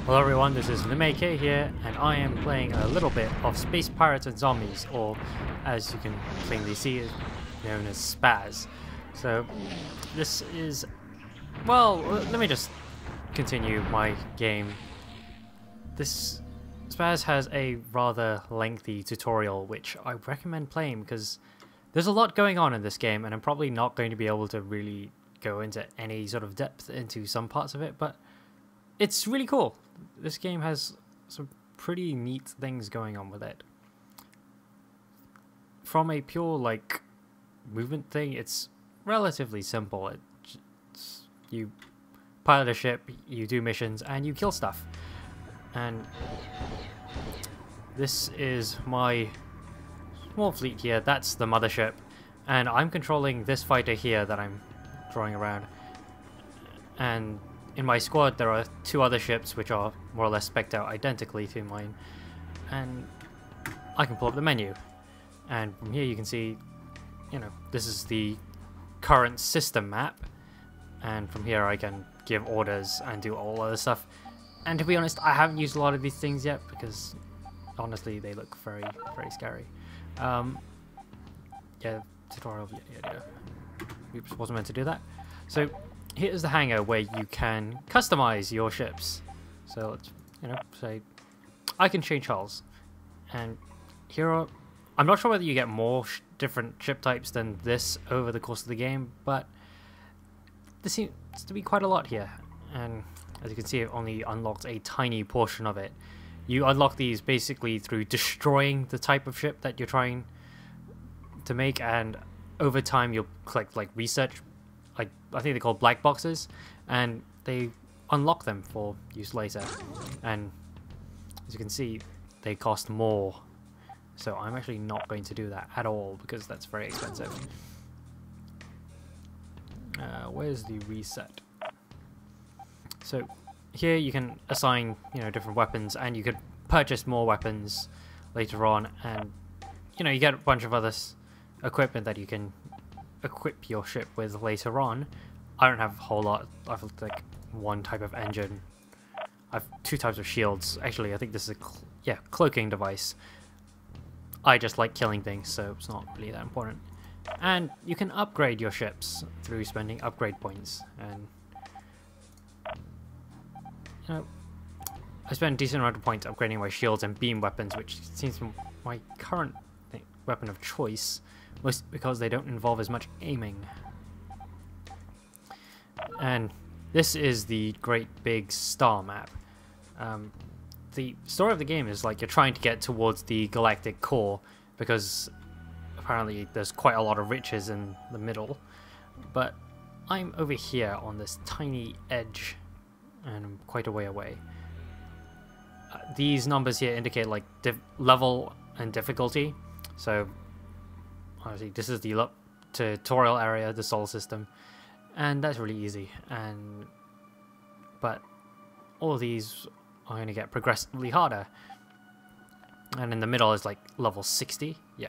Hello everyone, this is Nimeke here, and I am playing a little bit of Space Pirates and Zombies, or as you can plainly see, known as SPAZ. So, this is... well, let me just continue my game. This SPAZ has a rather lengthy tutorial, which I recommend playing because there's a lot going on in this game, and I'm probably not going to be able to really go into any sort of depth into some parts of it, but it's really cool. This game has some pretty neat things going on with it. From a pure, like, movement thing, it's relatively simple. You pilot a ship, you do missions, and you kill stuff. And this is my small fleet here. That's the mothership. And I'm controlling this fighter here that I'm drawing around. And in my squad, there are two other ships which are more or less spec'd out identically to mine, and I can pull up the menu, and from here you can see, you know, this is the current system map, and from here I can give orders and do all other stuff. And to be honest, I haven't used a lot of these things yet because honestly they look very, very scary. Yeah, tutorial, yeah. Oops, wasn't meant to do that. So here's the hangar where you can customize your ships. So let's, you know, say I can change hulls, and here are, I'm not sure whether you get more different ship types than this over the course of the game, but there seems to be quite a lot here. And as you can see, it only unlocked a tiny portion of it. You unlock these basically through destroying the type of ship that you're trying to make, and over time you'll collect like research, like I think they're called black boxes, and they unlock them for use later. And as you can see, they cost more, so I'm actually not going to do that at all because that's very expensive. Where's the reset? So here you can assign, you know, different weapons, and you could purchase more weapons later on, and you know, you get a bunch of other equipment that you can equip your ship with later on. I don't have a whole lot. I have like one type of engine. I have two types of shields. Actually, I think this is a cloaking device. I just like killing things, so it's not really that important. And you can upgrade your ships through spending upgrade points. And you know, I spend a decent amount of points upgrading my shields and beam weapons, which seems my current weapon of choice, mostly because they don't involve as much aiming. And this is the great big star map. The story of the game is like you're trying to get towards the galactic core because apparently there's quite a lot of riches in the middle, but I'm over here on this tiny edge and I'm quite a way away. These numbers here indicate like level and difficulty. So obviously this is the tutorial area, the solar system, and that's really easy. But all of these are going to get progressively harder. And in the middle is like level 60. Yeah.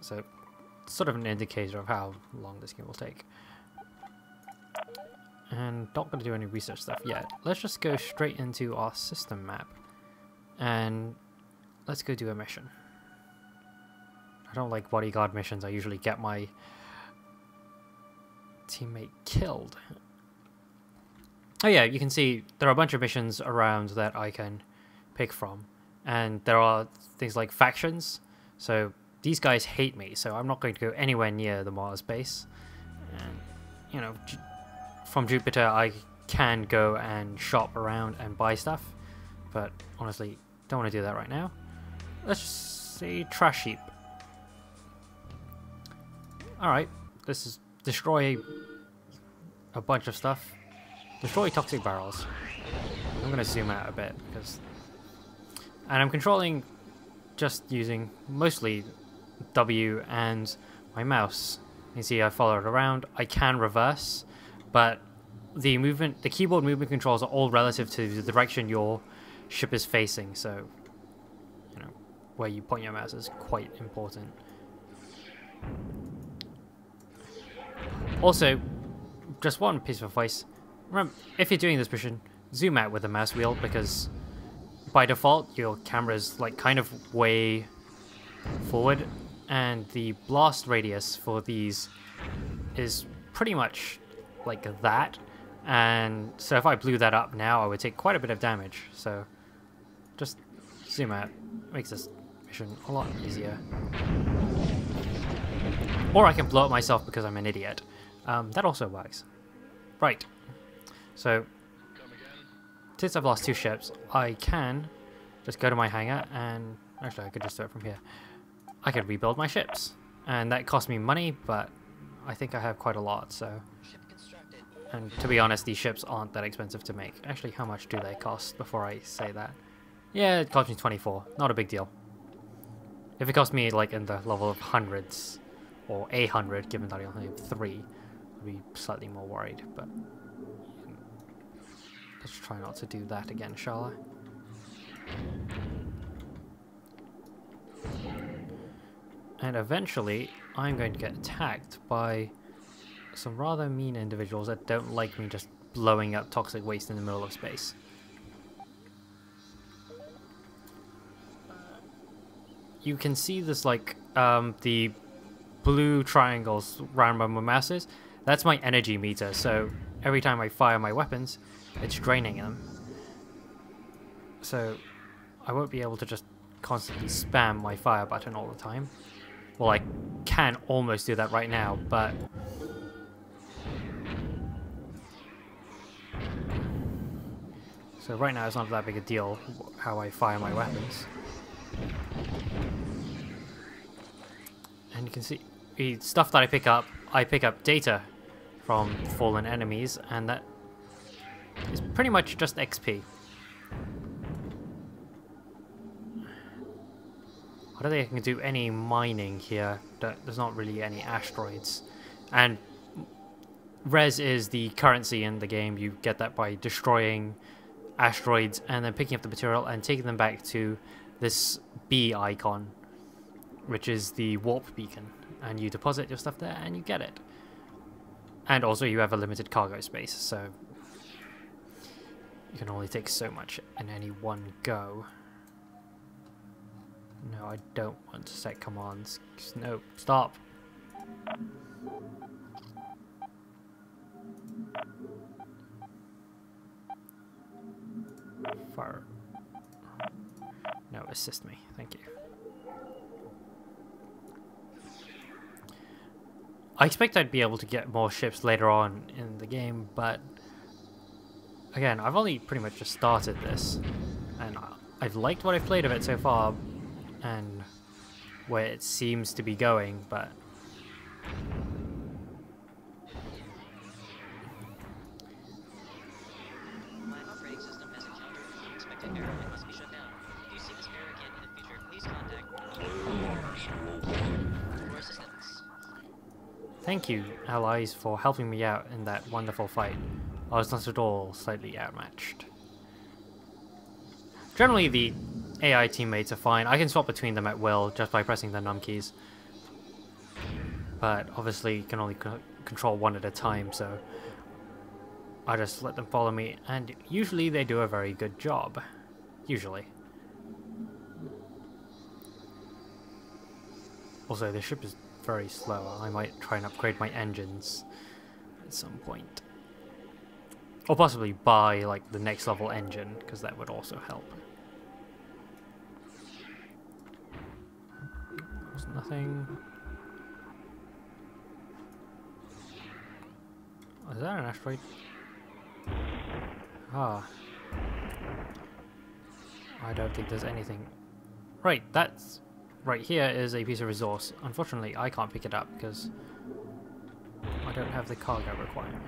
So sort of an indicator of how long this game will take. And not going to do any research stuff yet. Let's just go straight into our system map, and let's go do a mission. I don't like bodyguard missions. I usually get my teammate killed. Oh yeah, you can see there are a bunch of missions around that I can pick from, and there are things like factions. So these guys hate me, so I'm not going to go anywhere near the Mars base. And you know, from Jupiter I can go and shop around and buy stuff, but honestly don't want to do that right now. Let's just say trash heap. Alright, this is destroy a bunch of stuff. Destroy toxic barrels. I'm going to zoom out a bit because... and I'm controlling just using mostly W and my mouse. You see I follow it around. I can reverse, but the keyboard movement controls are all relative to the direction your ship is facing, so you know, where you point your mouse is quite important. Also, just one piece of advice: remember, if you're doing this mission, zoom out with the mouse wheel because by default your camera's like kind of way forward, and the blast radius for these is pretty much like that, and so if I blew that up now I would take quite a bit of damage. So just zoom out, makes this mission a lot easier. Or I can blow it myself because I'm an idiot. That also works. Right, so since I've lost 2 ships, I can just go to my hangar and actually I could just do it from here. I could rebuild my ships, and that cost me money, but I think I have quite a lot, so. And to be honest, these ships aren't that expensive to make. Actually, how much do they cost before I say that? Yeah, it cost me 24. Not a big deal. If it cost me like in the level of hundreds, or 100, given that I only have 3, I'd be slightly more worried, but let's try not to do that again, shall I? And eventually, I'm going to get attacked by some rather mean individuals that don't like me just blowing up toxic waste in the middle of space. You can see this, like, the blue triangles round by my masses. That's my energy meter, so every time I fire my weapons, it's draining them. So I won't be able to just constantly spam my fire button all the time. Well, I can almost do that right now, but so right now it's not that big a deal how I fire my weapons. And you can see the stuff that I pick up data from fallen enemies, and that is pretty much just XP. I don't think I can do any mining here. There's not really any asteroids. And res is the currency in the game. You get that by destroying asteroids and then picking up the material and taking them back to this B icon, which is the warp beacon. And you deposit your stuff there and you get it. And also you have a limited cargo space, so you can only take so much in any one go. No, I don't want to set commands. No, stop. Fire. No, assist me. Thank you. I expect I'd be able to get more ships later on in the game, but again, I've only pretty much just started this, and I've liked what I've played of it so far, and where it seems to be going, but my operating system has encountered an unexpected error and must be shut down. If you see this error again in the future, please contact for assistance. thank you, allies, for helping me out in that wonderful fight. I was not at all slightly outmatched. Generally, the AI teammates are fine. I can swap between them at will just by pressing the num keys. But obviously, you can only control one at a time, so I just let them follow me, and usually they do a very good job. Usually. Also, the ship is very slow. I might try and upgrade my engines at some point. Or possibly buy, like, the next level engine, because that would also help. There's nothing. Oh, is that an asteroid? Ah. I don't think there's anything. Right, that's right here is a piece of resource. Unfortunately, I can't pick it up because I don't have the cargo requirement.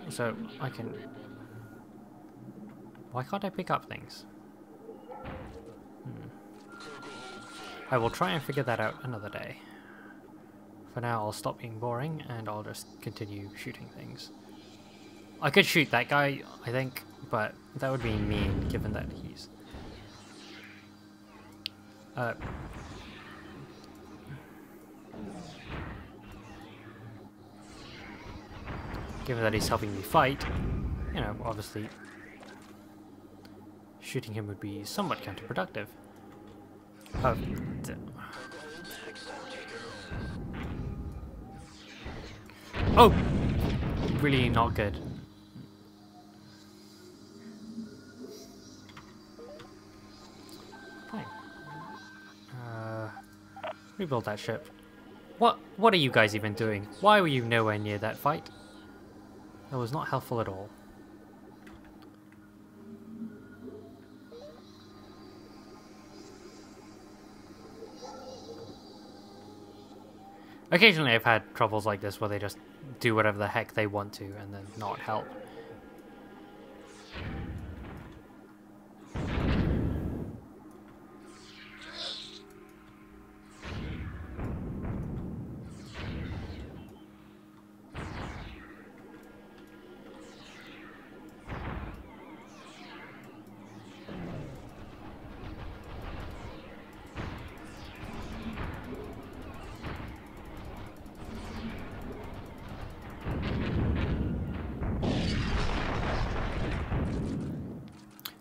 So I can. Why can't I pick up things? I will try and figure that out another day. For now, I'll stop being boring and I'll just continue shooting things. I could shoot that guy, I think, but that would be mean given that he's... given that he's helping me fight, you know, obviously shooting him would be somewhat counterproductive. Oh, oh, really not good. Fine. Rebuild that ship. What are you guys even doing? Why were you nowhere near that fight? That was not helpful at all. Occasionally I've had troubles like this where they just do whatever the heck they want to and then not help.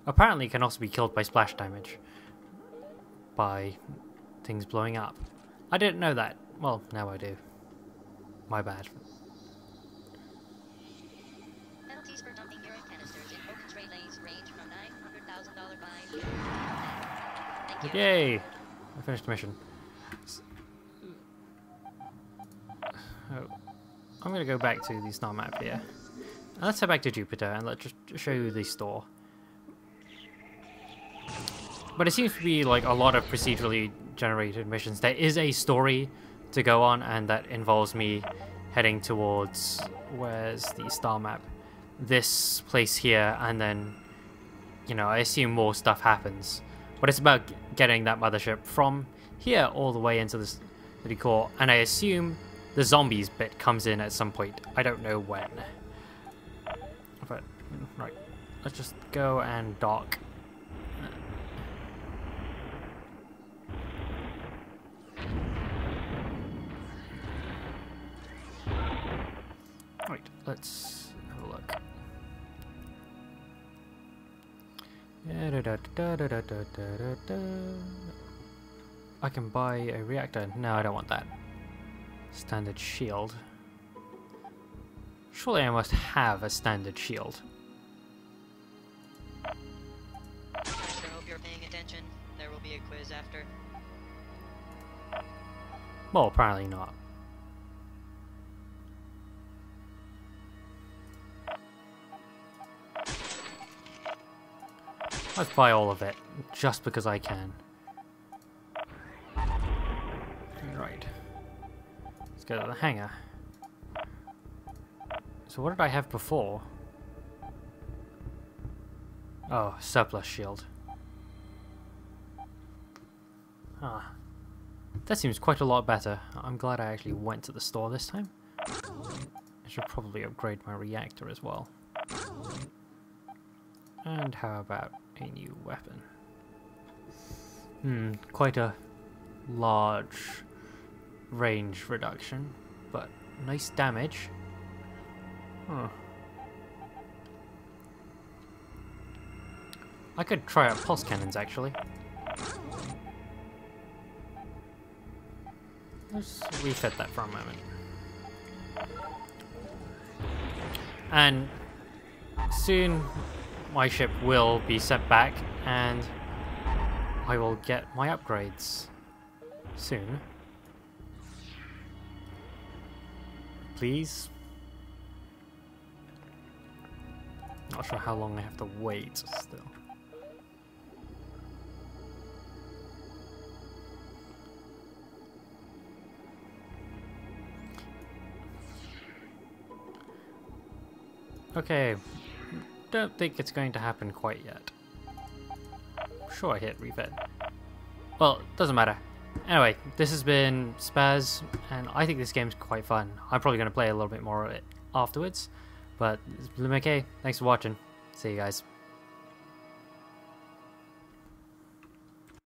Apparently it can also be killed by splash damage. By things blowing up. I didn't know that. Well, now I do. My bad. Penalties for dumping urine canisters in open trade lanes range from $900,000 fine. Thank you. Yay! I finished the mission. Oh, I'm going to go back to the star map here. And let's head back to Jupiter and let's just show you the store. But it seems to be like a lot of procedurally generated missions. There is a story to go on, and that involves me heading towards, where's the star map? This place here, and then, you know, I assume more stuff happens. But it's about getting that mothership from here all the way into the city core, and I assume the zombies bit comes in at some point. I don't know when. But, right, let's just go and dock. Right, let's have a look. I can buy a reactor. No, I don't want that. Standard shield. Surely I must have a standard shield. I sure hope you're paying attention. There will be a quiz after. Well, apparently not. Let's buy all of it, just because I can. Right. Let's go to the hangar. So what did I have before? Oh, surplus shield. Ah. That seems quite a lot better. I'm glad I actually went to the store this time. I should probably upgrade my reactor as well. And how about a new weapon? Quite a large range reduction, but nice damage. Huh. I could try out pulse cannons actually. Let's refit that for a moment. And soon my ship will be sent back and I will get my upgrades soon. Please. Not sure how long I have to wait still. Okay, don't think it's going to happen quite yet. Sure, I hit refit. Well, doesn't matter. Anyway, this has been SPAZ, and I think this game's quite fun. I'm probably going to play a little bit more of it afterwards, but it's been okay. Thanks for watching. See you guys.